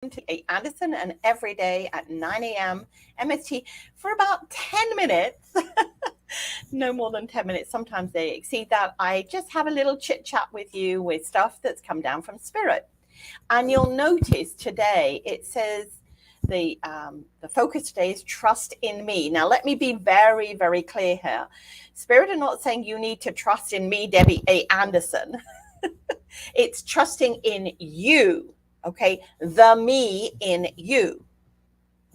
to Anderson, and every day at 9 a.m. MST for about 10 minutes. No more than 10 minutes. Sometimes they exceed that. I just have a little chit chat with you with stuff that's come down from spirit. And you'll notice today it says the focus today is trust in me. Now, let me be very, very clear here. Spirit are not saying you need to trust in me, Debbie A. Anderson. It's trusting in you. Okay, the me in you.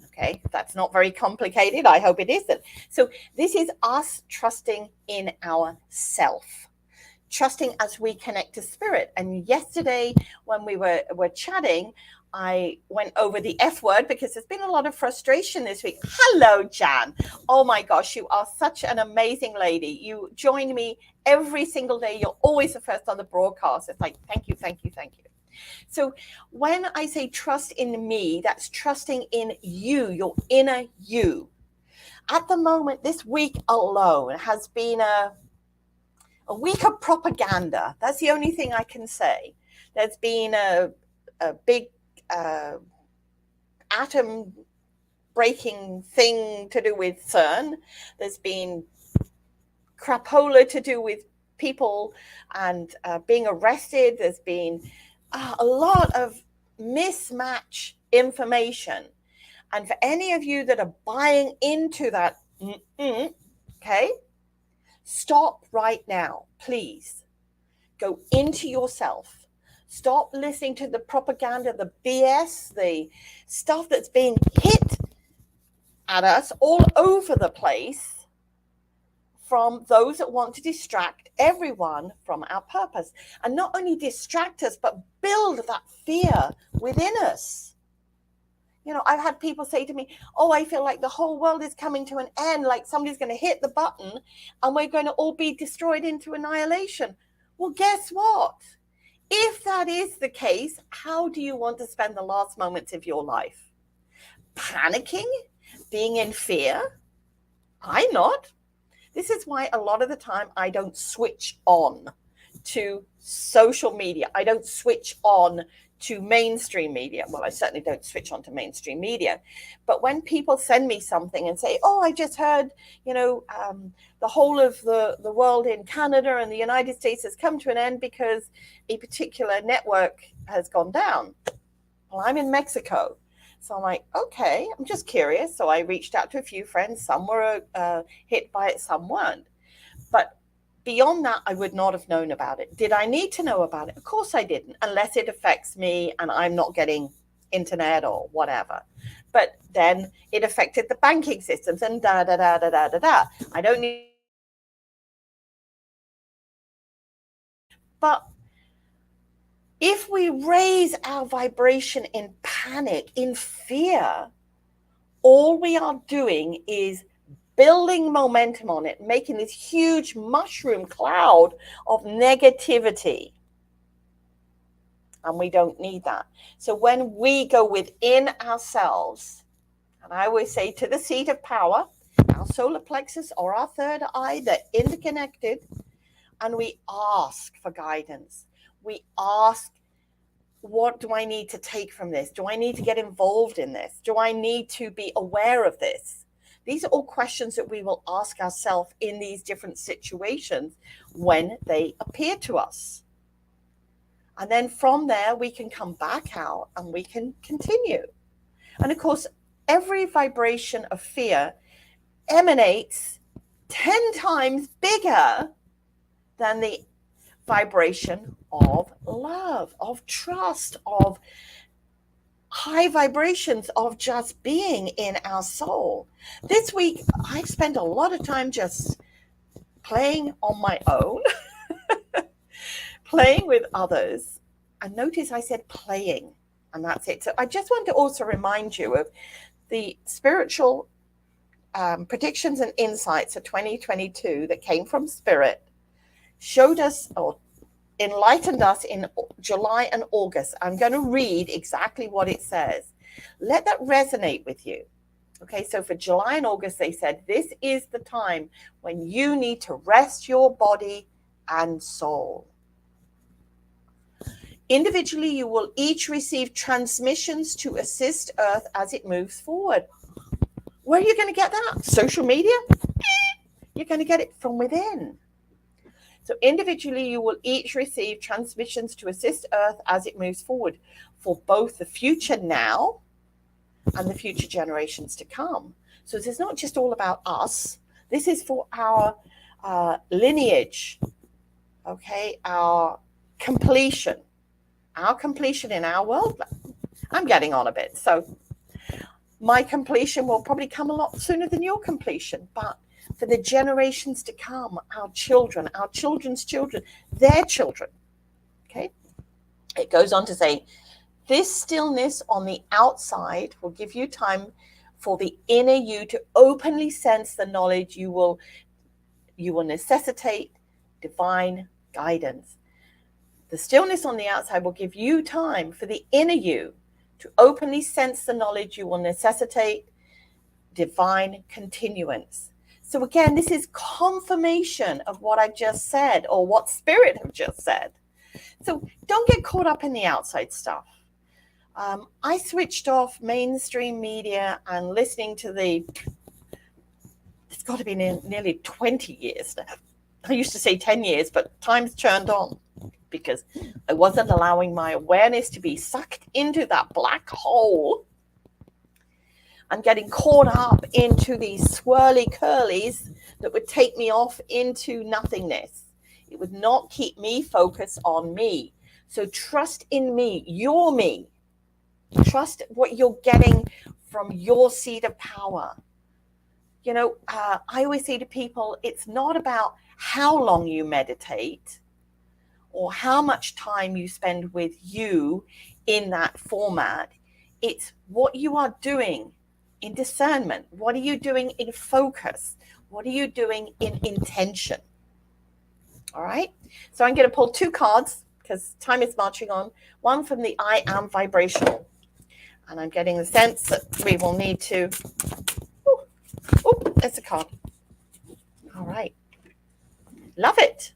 Okay, that's not very complicated. I hope it isn't. So this is us trusting in ourself, trusting as we connect to spirit. And yesterday when we were chatting, I went over the F word because there's been a lot of frustration this week. Hello, Jan. Oh my gosh, you are such an amazing lady. You join me every single day. You're always the first on the broadcast. It's like, thank you, thank you, thank you. So when I say trust in me, that's trusting in you, your inner you. At the moment, this week alone has been a week of propaganda. That's the only thing I can say. There's been a big atom breaking thing to do with CERN. There's been crapola to do with people and being arrested. There's been a lot of mismatch information. And for any of you that are buying into that, okay, stop right now, please. Go into yourself. Stop listening to the propaganda, the BS, the stuff that's being hit at us all over the place from those that want to distract everyone from our purpose. And not only distract us, but build that fear within us. You know, I've had people say to me, oh, I feel like the whole world is coming to an end, like somebody's going to hit the button and we're going to all be destroyed into annihilation. Well, guess what? If that is the case, how do you want to spend the last moments of your life? Panicking? Being in fear? I'm not. This is why a lot of the time I don't switch on to social media. I don't switch on to mainstream media. Well, I certainly don't switch on to mainstream media. But when people send me something and say, oh, I just heard, the whole of the world in Canada and the United States has come to an end because a particular network has gone down. Well, I'm in Mexico. So I'm like, okay, I'm just curious. So I reached out to a few friends. Some were hit by it, some weren't. But beyond that, I would not have known about it. Did I need to know about it? Of course I didn't, unless it affects me and I'm not getting internet or whatever. But then it affected the banking systems and da-da-da-da-da-da-da. I don't need. But if we raise our vibration in panic, in fear, all we are doing is building momentum on it, making this huge mushroom cloud of negativity. And we don't need that. So when we go within ourselves, and I always say to the seat of power, our solar plexus or our third eye, they're interconnected, and we ask for guidance. We ask, what do I need to take from this? Do I need to get involved in this? Do I need to be aware of this? These are all questions that we will ask ourselves in these different situations when they appear to us. And then from there, we can come back out and we can continue. And of course, every vibration of fear emanates 10 times bigger than the vibration of love, of trust, of high vibrations of just being in our soul. This week, I've spent a lot of time just playing on my own, playing with others. And notice I said playing, and that's it. So I just want to also remind you of the spiritual predictions and insights of 2022 that came from Spirit, showed us or enlightened us in July and August. I'm going to read exactly what it says. Let that resonate with you. Okay, so for July and August, they said, this is the time when you need to rest your body and soul. Individually, you will each receive transmissions to assist Earth as it moves forward. Where are you going to get that? Social media? You're going to get it from within. So individually, you will each receive transmissions to assist Earth as it moves forward for both the future now and the future generations to come. So this is not just all about us. This is for our lineage, okay, our completion in our world. I'm getting on a bit. So my completion will probably come a lot sooner than your completion, but for the generations to come, our children, our children's children, their children, okay? It goes on to say, this stillness on the outside will give you time for the inner you to openly sense the knowledge you will necessitate divine guidance. The stillness on the outside will give you time for the inner you to openly sense the knowledge you will necessitate divine continuance. So again, this is confirmation of what I've just said, or what Spirit have just said. So don't get caught up in the outside stuff. I switched off mainstream media and listening to it's got to be nearly 20 years now. I used to say 10 years, but time's turned on because I wasn't allowing my awareness to be sucked into that black hole and getting caught up into these swirly curlies that would take me off into nothingness. It would not keep me focused on me. So trust in me, you're me. Trust what you're getting from your seat of power. You know, I always say to people, it's not about how long you meditate or how much time you spend with you in that format. It's what you are doing in discernment. What are you doing in focus? What are you doing in intention? All right. So I'm going to pull two cards because time is marching on. One from the I Am Vibrational. And I'm getting the sense that we will need to. Oh, there's a card. All right. Love it.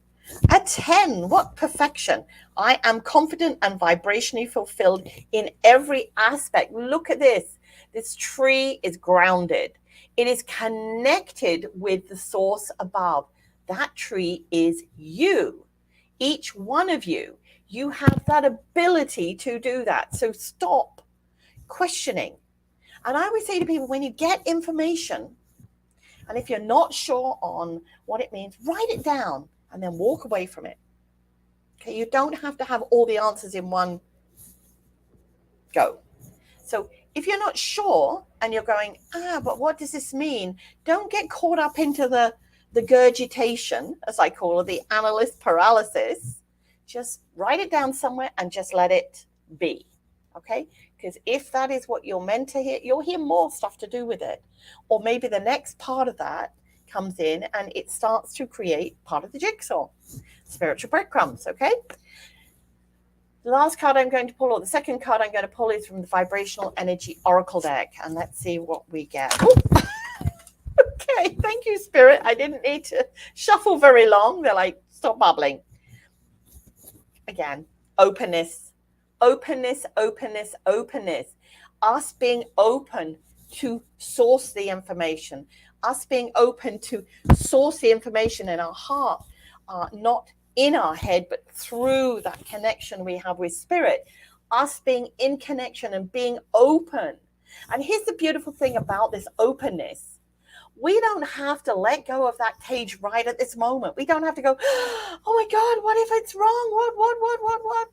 A 10. What perfection. I am confident and vibrationally fulfilled in every aspect. Look at this. This tree is grounded. It is connected with the source above. That tree is you. Each one of you. You have that ability to do that. So stop questioning. And I always say to people, when you get information, and if you're not sure on what it means, write it down and then walk away from it. Okay, you don't have to have all the answers in one go. So if you're not sure and you're going, but what does this mean? Don't get caught up into the gurgitation, as I call it, the analyst paralysis. Just write it down somewhere and just let it be. Okay? Because if that is what you're meant to hear, you'll hear more stuff to do with it. Or maybe the next part of that comes in and it starts to create part of the jigsaw. Spiritual breadcrumbs, okay? The last card I'm going to pull, or the second card I'm going to pull, is from the Vibrational Energy Oracle deck. And let's see what we get. Okay, thank you, Spirit. I didn't need to shuffle very long. They're like, stop babbling. Again, openness. Openness, openness, openness. Us being open to source the information. Us being open to source the information in our heart, not in our head, but through that connection we have with Spirit. Us being in connection and being open. And here's the beautiful thing about this openness. We don't have to let go of that cage right at this moment. We don't have to go, oh my God, what if it's wrong? What?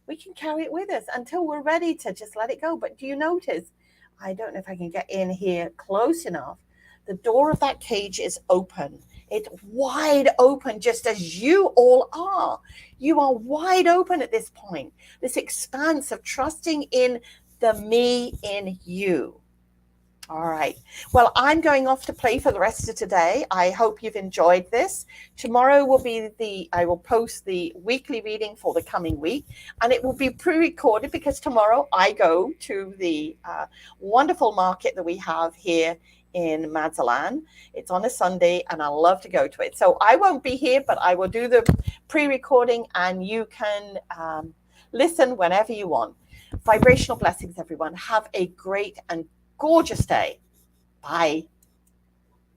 We can carry it with us until we're ready to just let it go. But do you notice, I don't know if I can get in here close enough. The door of that cage is open. It's wide open, just as you all are. You are wide open at this point. This expanse of trusting in the me in you. All right. Well, I'm going off to play for the rest of today. I hope you've enjoyed this. Tomorrow will be I will post the weekly reading for the coming week, and it will be pre-recorded because tomorrow I go to the wonderful market that we have here in Mazatlan. It's on a Sunday and I love to go to it. So I won't be here, but I will do the pre-recording and you can Listen whenever you want. Vibrational blessings, everyone. Have a great and gorgeous day. Bye.